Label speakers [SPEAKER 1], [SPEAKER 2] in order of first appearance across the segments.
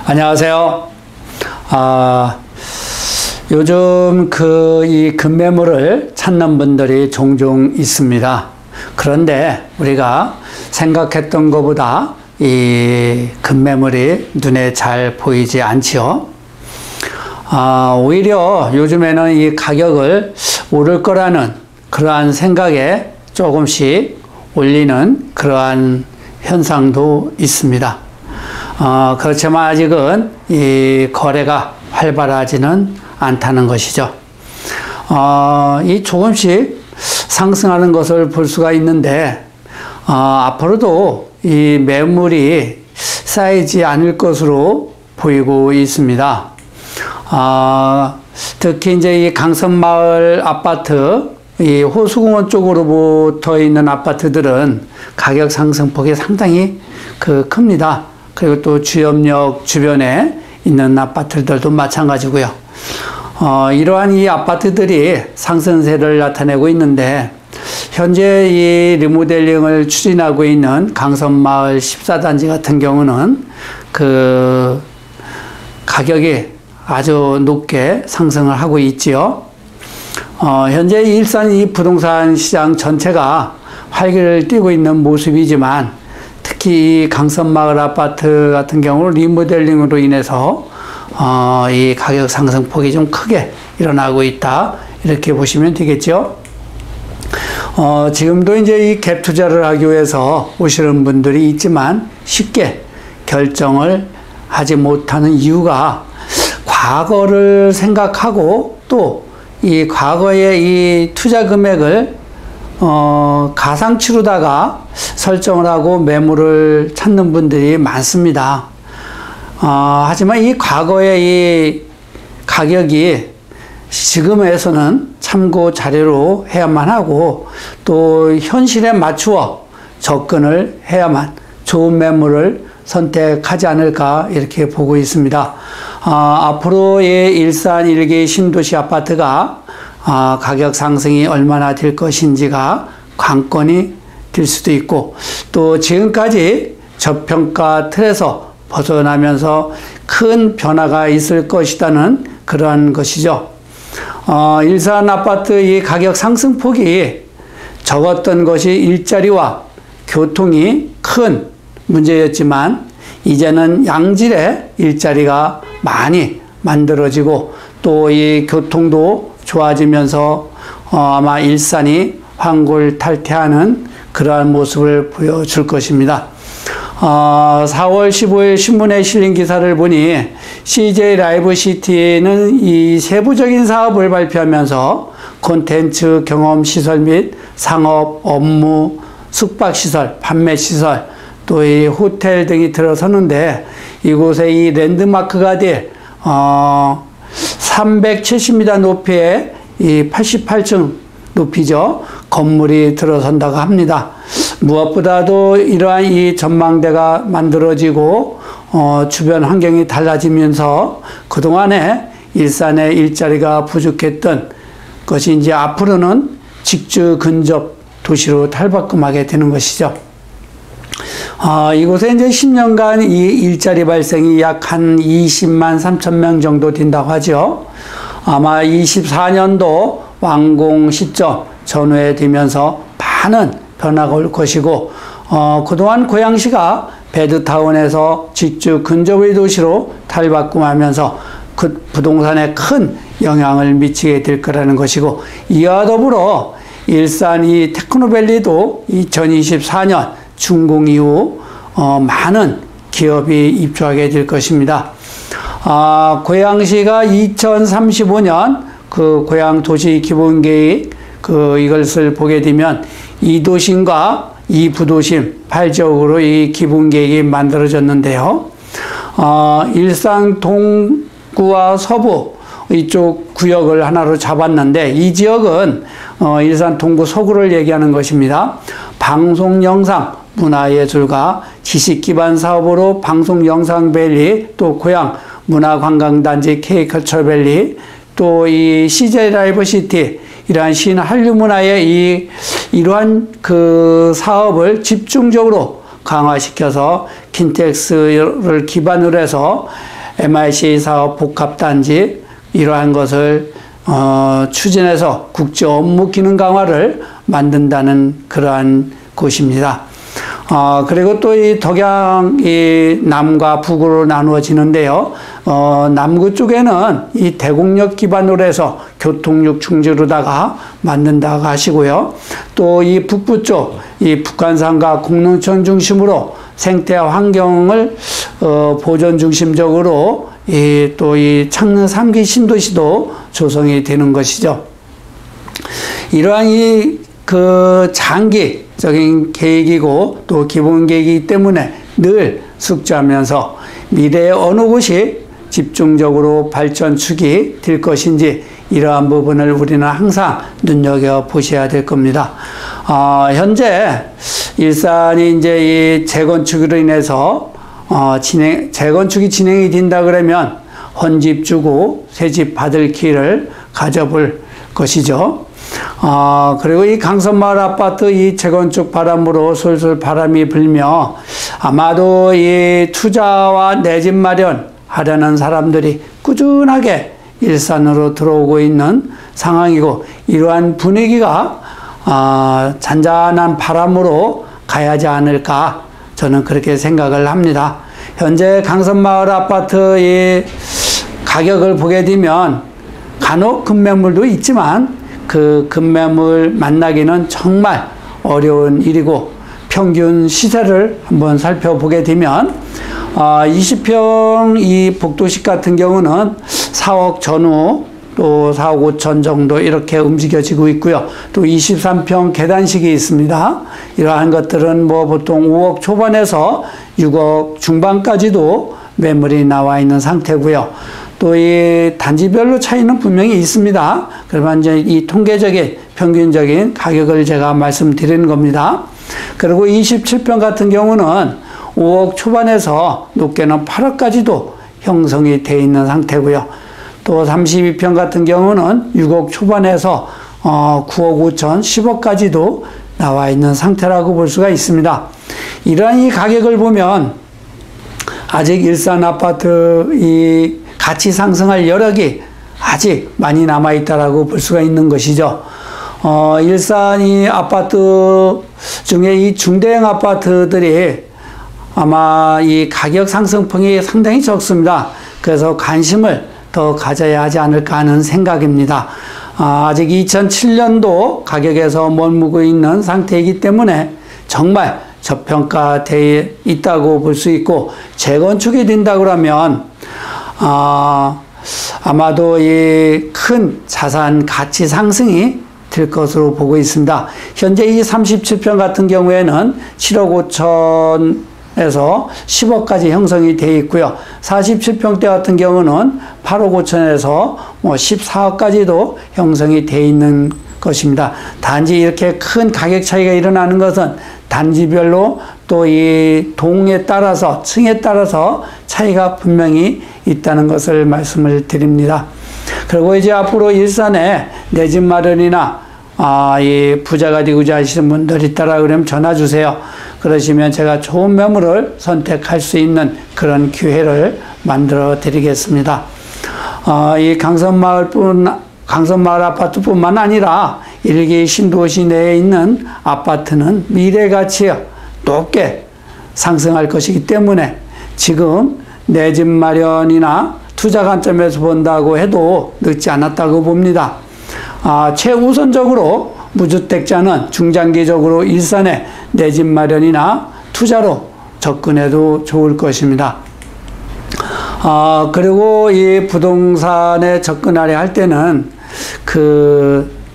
[SPEAKER 1] 안녕하세요. 요즘 이 급매물을 찾는 분들이 종종 있습니다. 그런데 우리가 생각했던 것보다 이 급매물이 눈에 잘 보이지 않지요. 오히려 요즘에는 이 가격을 오를 거라는 그러한 생각에 조금씩 올리는 그러한 현상도 있습니다. 그렇지만 아직은 이 거래가 활발하지는 않다는 것이죠. 이 조금씩 상승하는 것을 볼 수가 있는데, 앞으로도 이 매물이 쌓이지 않을 것으로 보이고 있습니다. 특히 이제 이 강선마을 아파트, 이 호수공원 쪽으로 붙어 있는 아파트들은 가격 상승폭이 상당히 큽니다. 그리고 또 주염역 주변에 있는 아파트들도 마찬가지고요. 이러한 이 아파트들이 상승세를 나타내고 있는데, 현재 이 리모델링을 추진하고 있는 강선마을 14단지 같은 경우는 가격이 아주 높게 상승을 하고 있지요. 현재 일산 이 부동산 시장 전체가 활기를 띠고 있는 모습이지만, 특히 이 강선마을 아파트 같은 경우는 리모델링으로 인해서 이 가격 상승폭이 좀 크게 일어나고 있다, 이렇게 보시면 되겠죠. 지금도 이제 이 갭 투자를 하기 위해서 오시는 분들이 있지만 쉽게 결정을 하지 못하는 이유가, 과거를 생각하고 또 이 과거의 이 투자 금액을 가상치로다가 설정을 하고 매물을 찾는 분들이 많습니다. 하지만 이 과거의 이 가격이 지금에서는 참고 자료로 해야만 하고, 또 현실에 맞추어 접근을 해야만 좋은 매물을 선택하지 않을까, 이렇게 보고 있습니다. 앞으로의 일산 1기 신도시 아파트가 가격 상승이 얼마나 될 것인지가 관건이 될 수도 있고, 또 지금까지 저평가 틀에서 벗어나면서 큰 변화가 있을 것이라는 그러한 것이죠. 일산 아파트 이 가격 상승폭이 적었던 것이 일자리와 교통이 큰 문제였지만, 이제는 양질의 일자리가 많이 만들어지고, 또 이 교통도 좋아지면서 아마 일산이 환골탈퇴하는 그러한 모습을 보여줄 것입니다. 4월 15일 신문에 실린 기사를 보니, CJ 라이브시티는 이 세부적인 사업을 발표하면서 콘텐츠 경험 시설 및 상업, 업무, 숙박시설, 판매시설, 또 이 호텔 등이 들어서는데, 이곳에 이 랜드마크가 될 370m 높이의 이 88층 높이죠. 건물이 들어선다고 합니다. 무엇보다도 이러한 이 전망대가 만들어지고 주변 환경이 달라지면서 그동안에 일산의 일자리가 부족했던 것이 이제 앞으로는 직주 근접 도시로 탈바꿈하게 되는 것이죠. 이곳에 이제 10년간 이 일자리 발생이 약 한 20만 3천 명 정도 된다고 하죠. 아마 24년도 완공 시점 전후에 되면서 많은 변화가 올 것이고, 그동안 고양시가 베드타운에서 직주 근접의 도시로 탈바꿈하면서 그 부동산에 큰 영향을 미치게 될 거라는 것이고, 이와 더불어 일산 이 테크노밸리도 2024년 준공 이후 많은 기업이 입주하게 될 것입니다. 고양시가 2035년 고양 도시 기본계획 이것을 보게 되면 2도심과 2부도심 8지역으로 이 기본계획이 만들어졌는데요. 일산 동구와 서부 이쪽 구역을 하나로 잡았는데, 이 지역은 일산 동구 서구를 얘기하는 것입니다. 방송영상, 문화예술과 지식기반 사업으로 방송영상밸리, 또 고양 문화관광단지 K컬처밸리, 또 이 CJ 라이브시티, 이러한 신한류문화의 이러한 사업을 집중적으로 강화시켜서 킨텍스를 기반으로 해서 MIC 사업 복합단지 이러한 것을 추진해서 국제 업무 기능 강화를 만든다는 그러한 곳입니다. 그리고 또 이 덕양이 남과 북으로 나누어지는데요. 남구 쪽에는 이 대곡역 기반으로 해서 교통력 충지로다가 만든다고 하시고요. 또 이 북부 쪽, 이 북한산과 공릉천 중심으로 생태 환경을 보존 중심적으로 또 이 창릉 3기 신도시도 조성이 되는 것이죠. 이러한 그 장기적인 계획이고 또 기본 계획이기 때문에 늘 숙지하면서 미래의 어느 곳이 집중적으로 발전축이 될 것인지 이러한 부분을 우리는 항상 눈여겨보셔야 될 겁니다. 현재 일산이 이제 이 재건축으로 인해서 재건축이 진행이 된다 그러면 헌집 주고 새집 받을 기회를 가져볼 것이죠. 그리고 이 강선마을 아파트 이 재건축 바람으로 솔솔 바람이 불며 아마도 이 투자와 내 집 마련 하려는 사람들이 꾸준하게 일산으로 들어오고 있는 상황이고 이러한 분위기가 잔잔한 바람으로 가야지 않을까 저는 그렇게 생각을 합니다. 현재 강선마을 아파트의 가격을 보게 되면 간혹 급매물도 있지만 그 급매물 만나기는 정말 어려운 일이고 평균 시세를 한번 살펴보게 되면 20평 이 복도식 같은 경우는 4억 전후 또 4억 5천 정도 이렇게 움직여지고 있고요. 또 23평 계단식이 있습니다. 이러한 것들은 뭐 보통 5억 초반에서 6억 중반까지도 매물이 나와 있는 상태고요. 또 이 단지별로 차이는 분명히 있습니다. 그러면 이제 이 통계적인 평균적인 가격을 제가 말씀드리는 겁니다. 그리고 27평 같은 경우는 5억 초반에서 높게는 8억까지도 형성이 되어 있는 상태고요. 또 32평 같은 경우는 6억 초반에서 9억 5천, 10억까지도 나와 있는 상태라고 볼 수가 있습니다. 이러한 이 가격을 보면 아직 일산 아파트 이 가치 상승할 여력이 아직 많이 남아있다라고 볼 수가 있는 것이죠. 일산 이 아파트 중에 이 중대형 아파트들이 아마 이 가격 상승폭이 상당히 적습니다. 그래서 관심을 더 가져야 하지 않을까 하는 생각입니다. 아직 2007년도 가격에서 머무르고 있는 상태이기 때문에 정말 저평가되어 있다고 볼 수 있고 재건축이 된다고 하면 아마도 이 큰 자산 가치 상승이 될 것으로 보고 있습니다. 현재 이 37평 같은 경우에는 7억 5천에서 10억까지 형성이 되어 있고요. 47평대 같은 경우는 8억 5천에서 14억까지도 형성이 되어 있는 것입니다. 단지 이렇게 큰 가격 차이가 일어나는 것은 단지별로 또 이 동에 따라서 층에 따라서 차이가 분명히 있다는 것을 말씀을 드립니다. 그리고 이제 앞으로 일산에 내 집 마련이나 이 부자가 되고자 하시는 분들 있다라 그러면 전화 주세요. 그러시면 제가 좋은 매물을 선택할 수 있는 그런 기회를 만들어 드리겠습니다. 이 강선마을 아파트뿐만 아니라 일기 신도시 내에 있는 아파트는 미래 가치가 높게 상승할 것이기 때문에 지금 내 집 마련이나 투자 관점에서 본다고 해도 늦지 않았다고 봅니다. 최우선적으로 무주택자는 중장기적으로 일산에 내 집 마련이나 투자로 접근해도 좋을 것입니다. 그리고 이 부동산에 접근하려 할 때는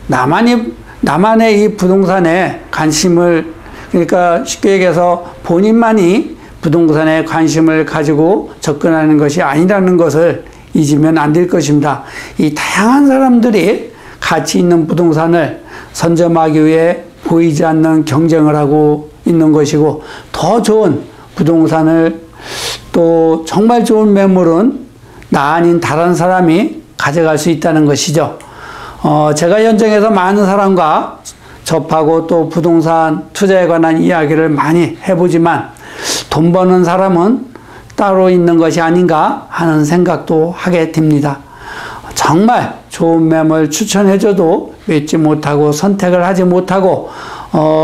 [SPEAKER 1] 나만의 이 부동산에 관심을, 그러니까 쉽게 얘기해서 본인만이 부동산에 관심을 가지고 접근하는 것이 아니라는 것을 잊으면 안 될 것입니다. 이 다양한 사람들이 가치 있는 부동산을 선점하기 위해 보이지 않는 경쟁을 하고 있는 것이고, 더 좋은 부동산을 또 정말 좋은 매물은 나 아닌 다른 사람이 가져갈 수 있다는 것이죠. 제가 현장에서 많은 사람과 접하고 또 부동산 투자에 관한 이야기를 많이 해보지만 돈 버는 사람은 따로 있는 것이 아닌가 하는 생각도 하게 됩니다. 정말 좋은 매물 추천해줘도 믿지 못하고 선택을 하지 못하고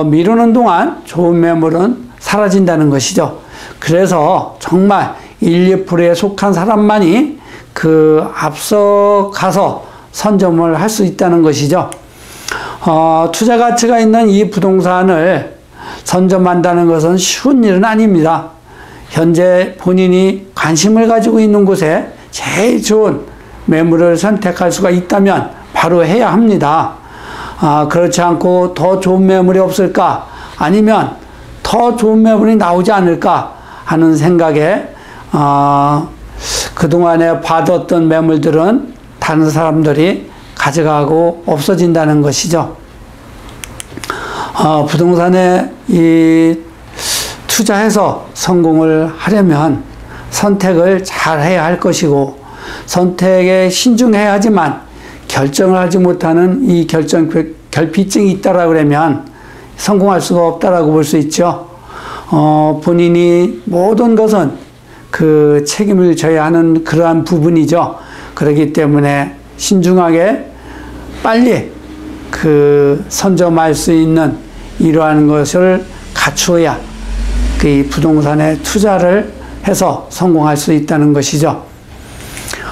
[SPEAKER 1] 미루는 동안 좋은 매물은 사라진다는 것이죠. 그래서 정말 1, 2%에 속한 사람만이 그 앞서 가서 선점을 할 수 있다는 것이죠. 투자 가치가 있는 이 부동산을 선점한다는 것은 쉬운 일은 아닙니다. 현재 본인이 관심을 가지고 있는 곳에 제일 좋은 매물을 선택할 수가 있다면 바로 해야 합니다. 그렇지 않고 더 좋은 매물이 없을까? 아니면 더 좋은 매물이 나오지 않을까? 하는 생각에 그동안에 받았던 매물들은 다른 사람들이 가져가고 없어진다는 것이죠. 부동산에 투자해서 성공을 하려면 선택을 잘 해야 할 것이고 선택에 신중해야 하지만 결정을 하지 못하는 이 결핍증이 있다라고 그러면 성공할 수가 없다라고 볼 수 있죠. 본인이 모든 것은 그 책임을 져야 하는 그러한 부분이죠. 그렇기 때문에 신중하게 빨리 그 선점할 수 있는 이러한 것을 갖추어야 그 부동산에 투자를 해서 성공할 수 있다는 것이죠.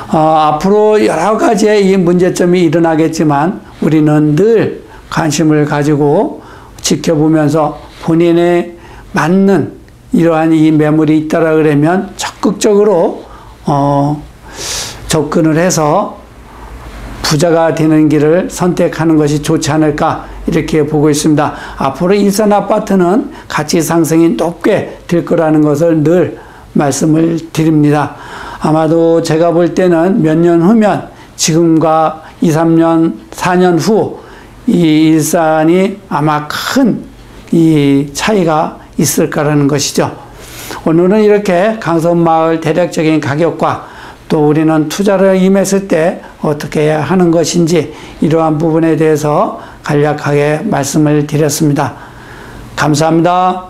[SPEAKER 1] 앞으로 여러 가지의 이 문제점이 일어나겠지만 우리는 늘 관심을 가지고 지켜보면서 본인의 맞는 이러한 이 매물이 있다라 그러면 적극적으로 접근을 해서 부자가 되는 길을 선택하는 것이 좋지 않을까 이렇게 보고 있습니다. 앞으로 일산 아파트는 가치 상승이 높게 될 거라는 것을 늘 말씀을 드립니다. 아마도 제가 볼 때는 몇 년 후면 지금과 2, 3년, 4년 후 이 일산이 아마 큰 이 차이가 있을 거라는 것이죠. 오늘은 이렇게 강서마을 대략적인 가격과 또 우리는 투자를 임했을 때 어떻게 해야 하는 것인지 이러한 부분에 대해서 간략하게 말씀을 드렸습니다. 감사합니다.